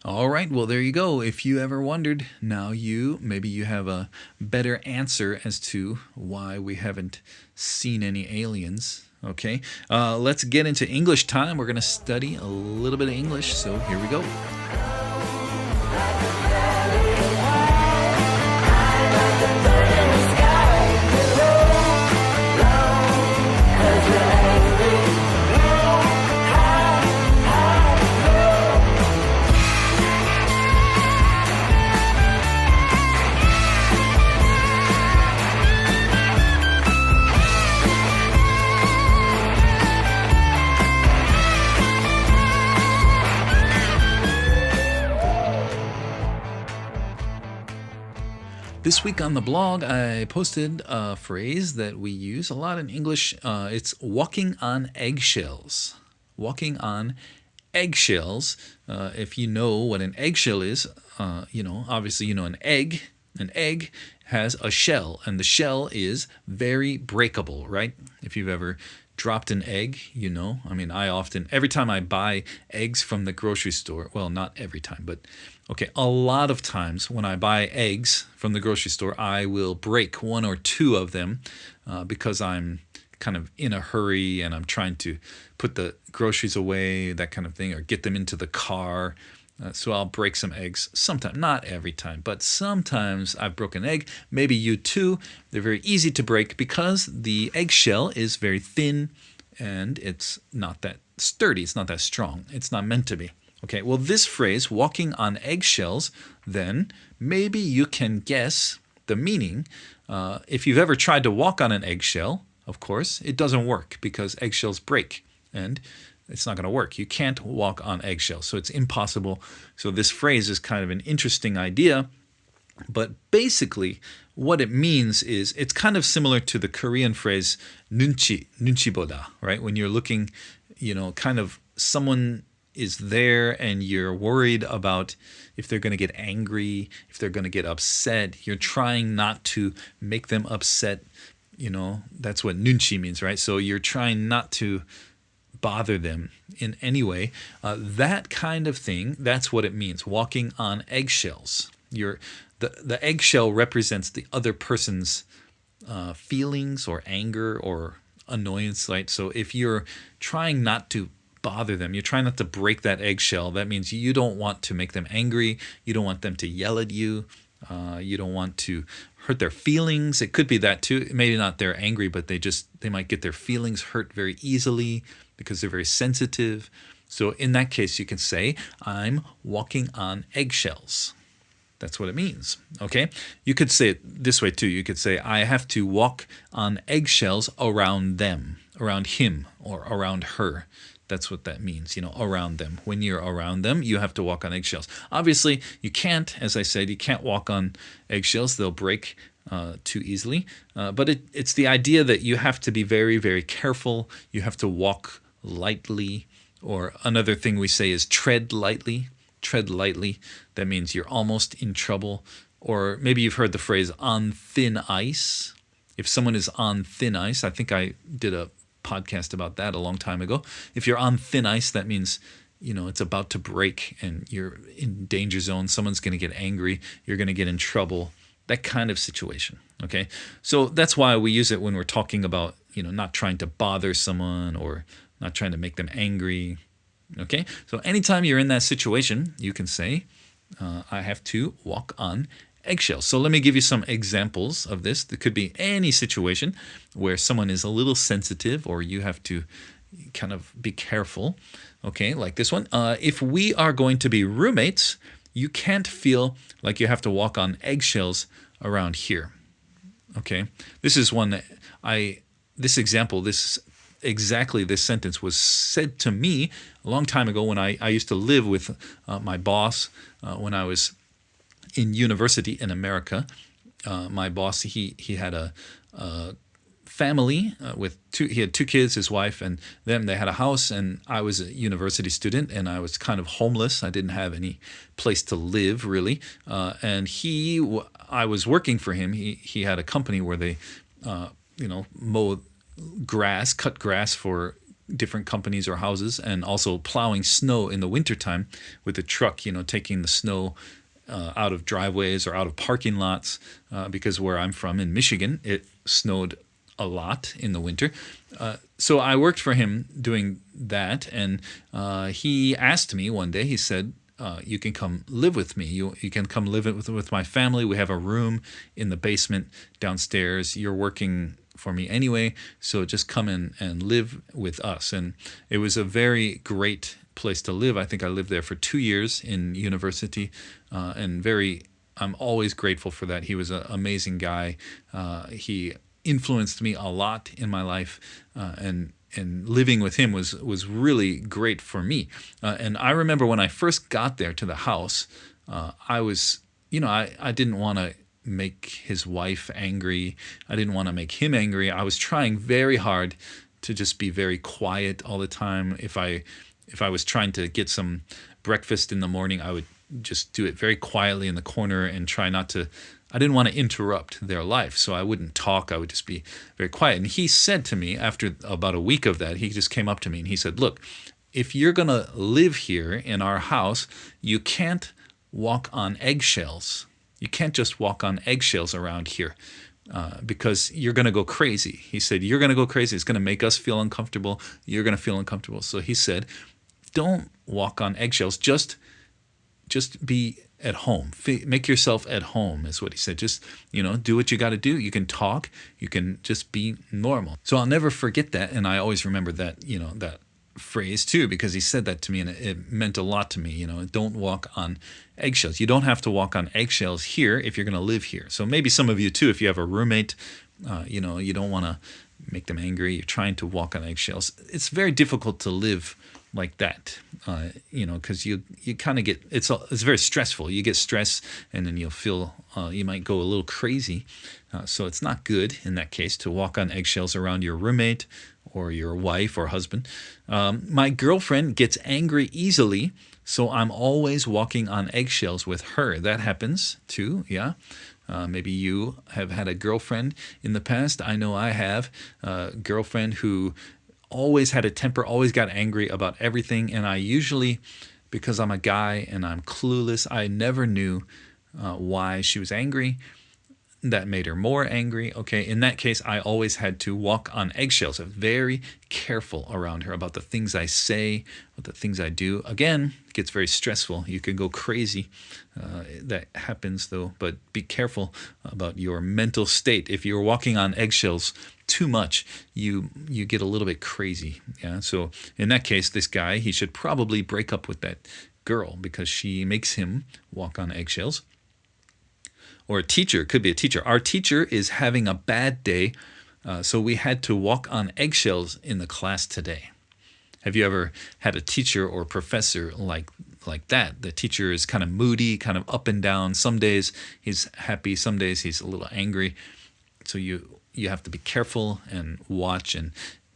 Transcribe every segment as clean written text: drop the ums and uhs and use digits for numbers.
All right, well, there you go. If you ever wondered, now maybe you have a better answer as to why we haven't seen any aliens. Okay, let's get into English time. We're going to study a little bit of English, so here we go. This week on the blog, I posted a phrase that we use a lot in English. It's walking on eggshells. Walking on eggshells. If you know what an eggshell is, obviously you know an egg. An egg has a shell, and the shell is very breakable, right? If you've ever dropped an egg, every time I buy eggs from the grocery store, well, not every time, but a lot of times when I buy eggs from the grocery store, I will break one or two of them because I'm kind of in a hurry and I'm trying to put the groceries away, that kind of thing, or get them into the car. So I'll break some eggs sometimes, not every time, but sometimes I've broken an egg. Maybe you too. They're very easy to break because the eggshell is very thin and it's not that sturdy. It's not that strong. It's not meant to be. Okay, well, this phrase, walking on eggshells, then maybe you can guess the meaning. If you've ever tried to walk on an eggshell, of course, it doesn't work because eggshells break and it's not going to work. You can't walk on eggshells, so it's impossible. So this phrase is kind of an interesting idea, but basically what it means is it's kind of similar to the Korean phrase 눈치보다, right? When you're looking, kind of someone is there and you're worried about if they're going to get angry, if they're going to get upset. You're trying not to make them upset. That's what 눈치 means, right? So you're trying not to bother them in any way. That kind of thing, that's what it means, walking on eggshells. The eggshell represents the other person's feelings or anger or annoyance, right? So if you're trying not to bother them, you're trying not to break that eggshell, that means you don't want to make them angry, you don't want them to yell at you, you don't want to hurt their feelings. It could be that too. Maybe not they're angry, but they might get their feelings hurt very easily because they're very sensitive. So in that case, you can say, I'm walking on eggshells. That's what it means, okay? You could say it this way too. You could say, I have to walk on eggshells around them, around him, or around her. That's what that means, around them. When you're around them, you have to walk on eggshells. Obviously, you can't, as I said, you can't walk on eggshells. They'll break too easily. But it's the idea that you have to be very, very careful. You have to walk lightly. Or another thing we say is tread lightly. Tread lightly. That means you're almost in trouble. Or maybe you've heard the phrase on thin ice. If someone is on thin ice, I think I did a podcast about that a long time ago. If you're on thin ice, that means it's about to break and you're in danger zone. Someone's going to get angry. You're going to get in trouble. That kind of situation. Okay, so that's why we use it when we're talking about not trying to bother someone or not trying to make them angry. Okay, so anytime you're in that situation, you can say, I have to walk on eggshells. So let me give you some examples of this. There could be any situation where someone is a little sensitive or you have to kind of be careful. Okay, like this one. If we are going to be roommates, you can't feel like you have to walk on eggshells around here. Okay, this is one that exactly this sentence was said to me a long time ago when I used to live with my boss when I was in university in America. My boss, he had a family he had two kids, his wife and them. They had a house, and I was a university student, and I was kind of homeless. I didn't have any place to live really, and I was working for him. He had a company where they cut grass for different companies or houses, and also plowing snow in the wintertime with a truck, taking the snow out of driveways or out of parking lots, because where I'm from in Michigan, it snowed a lot in the winter. So I worked for him doing that, and he asked me one day, he said, you can come live with me. You can come live with my family. We have a room in the basement downstairs. You're working for me anyway, so just come in and live with us. And it was a very great place to live. I think I lived there for 2 years in university, and I'm always grateful for that. He was an amazing guy. He influenced me a lot in my life, and living with him was really great for me. And I remember when I first got there to the house, I was, I didn't want to make his wife angry. I didn't want to make him angry. I was trying very hard to just be very quiet all the time. If I was trying to get some breakfast in the morning, I would just do it very quietly in the corner and try not to. I didn't want to interrupt their life, so I wouldn't talk. I would just be very quiet. And he said to me, after about a week of that, he just came up to me and he said, look, if you're going to live here in our house, you can't walk on eggshells. You can't just walk on eggshells around here, because you're going to go crazy. He said, you're going to go crazy. It's going to make us feel uncomfortable. You're going to feel uncomfortable. So he said, don't walk on eggshells. Just be at home. Make yourself at home is what he said. Just, do what you got to do. You can talk. You can just be normal. So I'll never forget that. And I always remember that, that phrase too, because he said that to me and it meant a lot to me. Don't walk on eggshells. You don't have to walk on eggshells here if you're going to live here. So maybe some of you too, if you have a roommate, you don't want to make them angry. You're trying to walk on eggshells. It's very difficult to live like that, because you kind of get, it's very stressful. You get stressed and then you'll feel, you might go a little crazy. So it's not good in that case to walk on eggshells around your roommate or your wife or husband. My girlfriend gets angry easily, so I'm always walking on eggshells with her. That happens too, yeah. Maybe you have had a girlfriend in the past. I know I have a girlfriend who always had a temper, always got angry about everything. And I usually, because I'm a guy and I'm clueless, I never knew why she was angry. That made her more angry. Okay, in that case, I always had to walk on eggshells. I'm very careful around her about the things I say, about the things I do. Again, it gets very stressful. You can go crazy. That happens though, but be careful about your mental state. If you're walking on eggshells too much, you get a little bit crazy. Yeah. So in that case, this guy, he should probably break up with that girl because she makes him walk on eggshells. Or a teacher, could be a teacher. Our teacher is having a bad day, so we had to walk on eggshells in the class today. Have you ever had a teacher or professor like that? The teacher is kind of moody, kind of up and down. Some days he's happy, some days he's a little angry. So you have to be careful and watch, and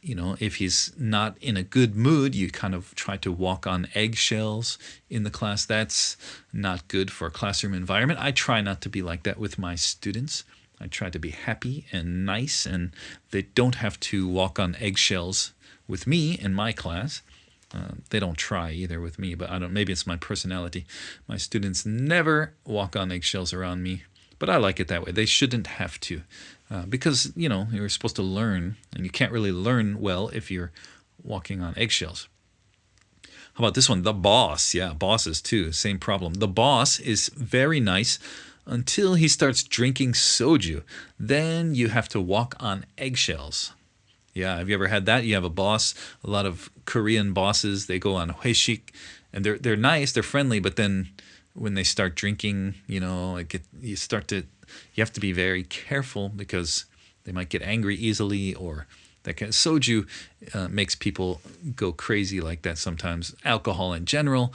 if he's not in a good mood, you kind of try to walk on eggshells in the class. That's not good for a classroom environment. I try not to be like that with my students. I try to be happy and nice, and they don't have to walk on eggshells with me in my class. They don't try either with me, but maybe it's my personality. My students never walk on eggshells around me, but I like it that way. They shouldn't have to. Because, you're supposed to learn, and you can't really learn well if you're walking on eggshells. How about this one? The boss. Yeah, bosses too. Same problem. The boss is very nice until he starts drinking soju. Then you have to walk on eggshells. Yeah, have you ever had that? You have a boss, a lot of Korean bosses, they go on hoeshik, and they're nice, they're friendly, but then when they start drinking, you have to be very careful because they might get angry easily, or that kind of soju makes people go crazy like that sometimes. Alcohol in general.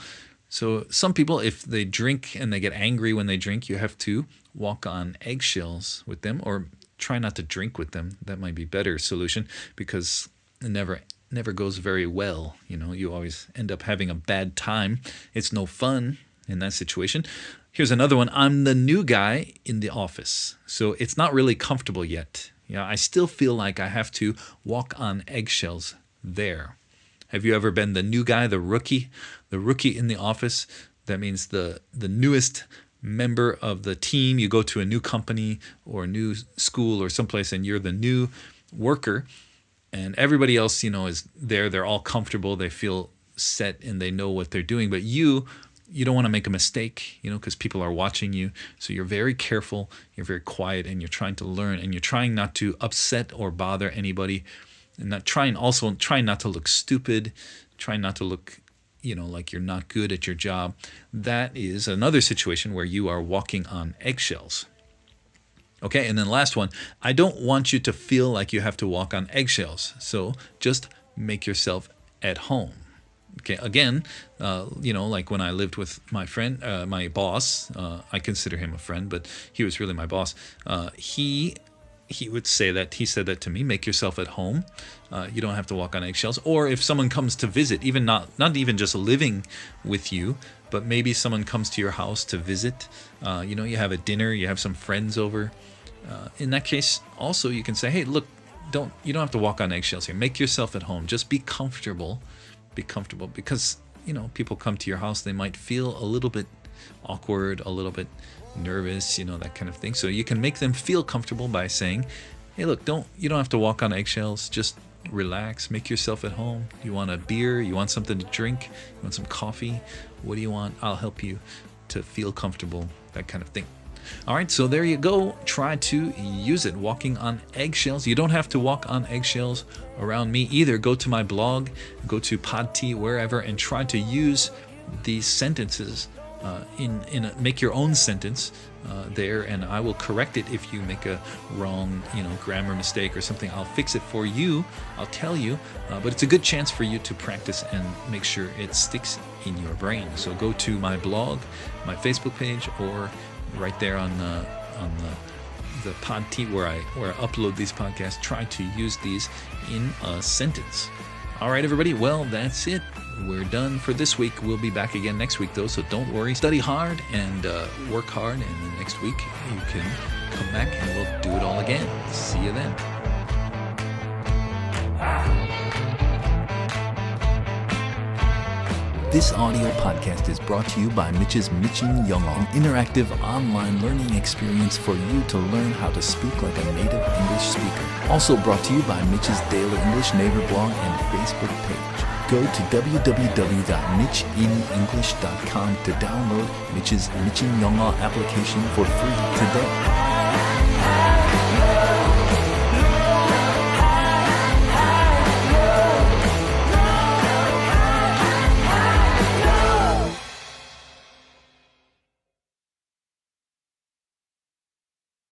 So some people, if they drink and they get angry when they drink, you have to walk on eggshells with them, or try not to drink with them. That might be a better solution because it never goes very well. You always end up having a bad time. It's no fun in that situation. Here's another one. I'm the new guy in the office, so it's not really comfortable yet. I still feel like I have to walk on eggshells there. Have you ever been the new guy, the rookie in the office? That means the newest member of the team. You go to a new company or a new school or someplace and you're the new worker and everybody else, is there. They're all comfortable. They feel set and they know what they're doing. But you don't want to make a mistake, because people are watching you. So you're very careful, you're very quiet, and you're trying to learn, and you're trying not to upset or bother anybody, and trying not to look stupid, trying not to look, like you're not good at your job. That is another situation where you are walking on eggshells. Okay, and then last one, I don't want you to feel like you have to walk on eggshells. So just make yourself at home. Okay, again, like when I lived with my friend, my boss, I consider him a friend, but he was really my boss. He would say that, he said that to me, make yourself at home. You don't have to walk on eggshells. Or if someone comes to visit, even not even just living with you, but maybe someone comes to your house to visit, you have a dinner, you have some friends over. In that case, also you can say, hey, look, you don't have to walk on eggshells here. Make yourself at home. Just be comfortable. Be comfortable because, people come to your house, they might feel a little bit awkward, a little bit nervous, that kind of thing. So you can make them feel comfortable by saying, hey, look, you don't have to walk on eggshells. Just relax, make yourself at home. You want a beer? You want something to drink? You want some coffee? What do you want? I'll help you to feel comfortable, that kind of thing. All right, so there you go. Try to use it. Walking on eggshells. You don't have to walk on eggshells around me either. Go to my blog, go to Podtea, wherever, and try to use these sentences. Make your own sentence there, and I will correct it if you make a wrong, grammar mistake or something. I'll fix it for you. I'll tell you, but it's a good chance for you to practice and make sure it sticks in your brain. So go to my blog, my Facebook page, or right there on the Podtea where I upload these podcasts. Try to use these in a sentence. All right, everybody. Well, that's it. We're done for this week. We'll be back again next week, though, so don't worry. Study hard and work hard, and then next week you can come back and we'll do it all again. See you then. This audio podcast is brought to you by Mitch's Mitching Young, an interactive online learning experience for you to learn how to speak like a native English speaker. Also brought to you by Mitch's Daily English neighbor blog and Facebook page. Go to www.mitchinenglish.com to download Mitch's Mitching Young application for free today.